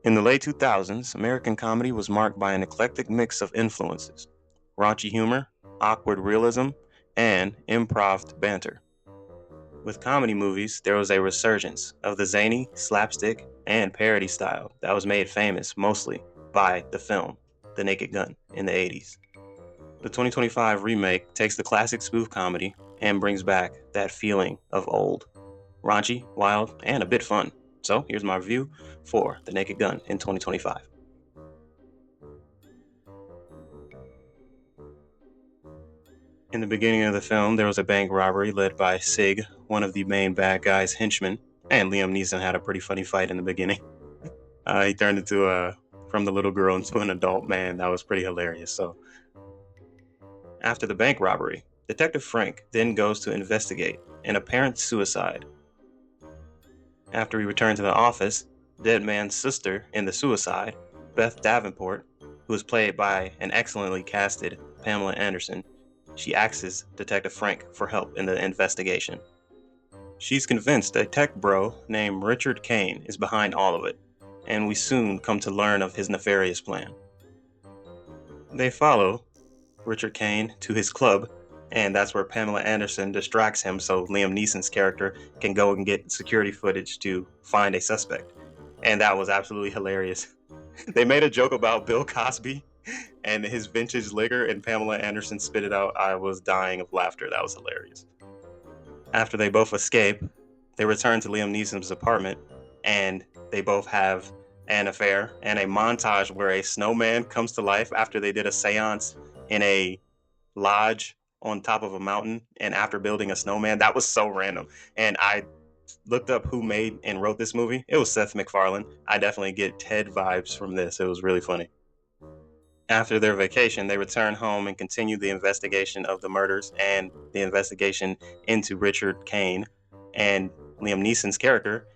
In the late 2000s, American comedy was marked by an eclectic mix of influences: raunchy humor, awkward realism, and improv banter. With comedy movies, there was a resurgence of the zany, slapstick, and parody style that was made famous mostly by the film The Naked Gun in the 80s. The 2025 remake takes the classic spoof comedy and brings back that feeling of old, raunchy, wild, and a bit fun. So here's my review for The Naked Gun in 2025. In the beginning of the film, there was a bank robbery led by Sig, one of the main bad guy's henchmen, and Liam Neeson had a pretty funny fight in the beginning. He turned from the little girl into an adult man. That was pretty hilarious. So, after the bank robbery, Detective Frank then goes to investigate an apparent suicide. After he returned to the office, dead man's sister in the suicide, Beth Davenport, who is played by an excellently casted Pamela Anderson, she asks Detective Frank for help in the investigation. She's convinced a tech bro named Richard Kane is behind all of it, and we soon come to learn of his nefarious plan. They follow Richard Kane to his club, and that's where Pamela Anderson distracts him so Liam Neeson's character can go and get security footage to find a suspect. And that was absolutely hilarious. They made a joke about Bill Cosby and his vintage liquor, and Pamela Anderson spit it out. I was dying of laughter. That was hilarious. After they both escape, they return to Liam Neeson's apartment, and they both have an affair and a montage where a snowman comes to life after they did a seance in a lodge on top of a mountain, and after building a snowman. That was so random. And I looked up who made and wrote this movie. It was Seth MacFarlane. I definitely get Ted vibes from this. It was really funny. After their vacation, they return home and continue the investigation of the murders and the investigation into Richard Kane. And Liam Neeson's character,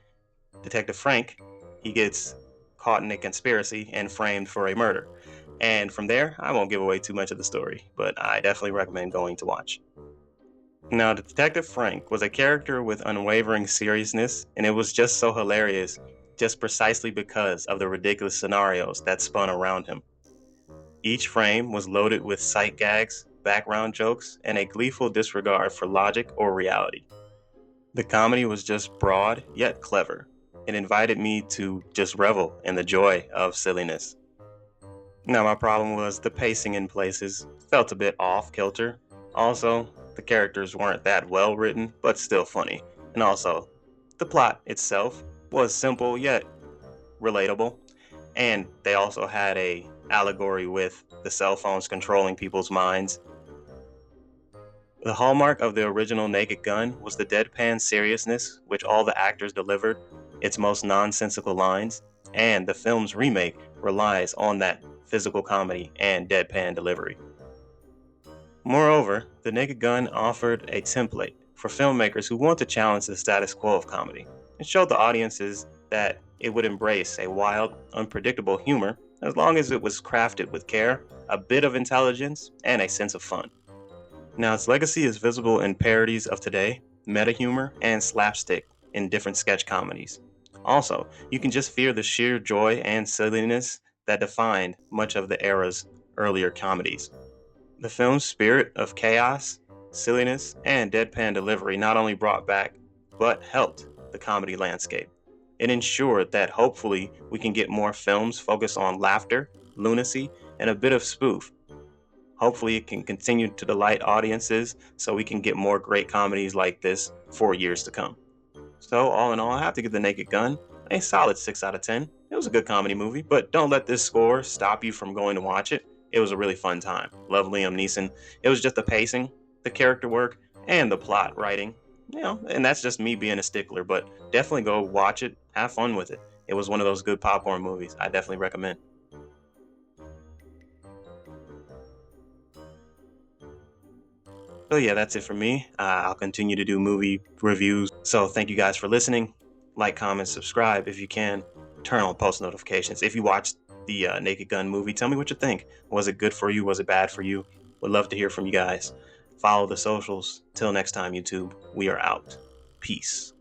Detective Frank, he gets caught in a conspiracy and framed for a murder. And from there, I won't give away too much of the story, but I definitely recommend going to watch. Now, Detective Frank was a character with unwavering seriousness, and it was just so hilarious, just precisely because of the ridiculous scenarios that spun around him. Each frame was loaded with sight gags, background jokes, and a gleeful disregard for logic or reality. The comedy was just broad, yet clever. It invited me to just revel in the joy of silliness. Now, my problem was the pacing in places felt a bit off kilter. Also, the characters weren't that well written, but still funny. And also, the plot itself was simple yet relatable. And they also had a allegory with the cell phones controlling people's minds. The hallmark of the original Naked Gun was the deadpan seriousness which all the actors delivered, its most nonsensical lines, and the film's remake relies on that physical comedy and deadpan delivery. Moreover, The Naked Gun offered a template for filmmakers who want to challenge the status quo of comedy. It showed the audiences that it would embrace a wild, unpredictable humor as long as it was crafted with care, a bit of intelligence, and a sense of fun. Now, its legacy is visible in parodies of today, meta humor, and slapstick in different sketch comedies. Also, you can just feel the sheer joy and silliness that defined much of the era's earlier comedies. The film's spirit of chaos, silliness, and deadpan delivery not only brought back, but helped the comedy landscape. It ensured that hopefully we can get more films focused on laughter, lunacy, and a bit of spoof. Hopefully it can continue to delight audiences so we can get more great comedies like this for years to come. So all in all, I have to give The Naked Gun a solid 6 out of 10. It was a good comedy movie, but don't let this score stop you from going to watch it. It was a really fun time. Love Liam Neeson. It was just the pacing, the character work, and the plot writing. And that's just me being a stickler, but definitely go watch it, have fun with it. It was one of those good popcorn movies. I definitely recommend. So yeah, that's it for me. I'll continue to do movie reviews. So thank you guys for listening. Like, comment, subscribe if you can. Turn on post notifications. If you watched the Naked Gun movie, tell me what you think. Was it good for you? Was it bad for you? Would love to hear from you guys. Follow the socials. Till next time, YouTube. We are out. Peace.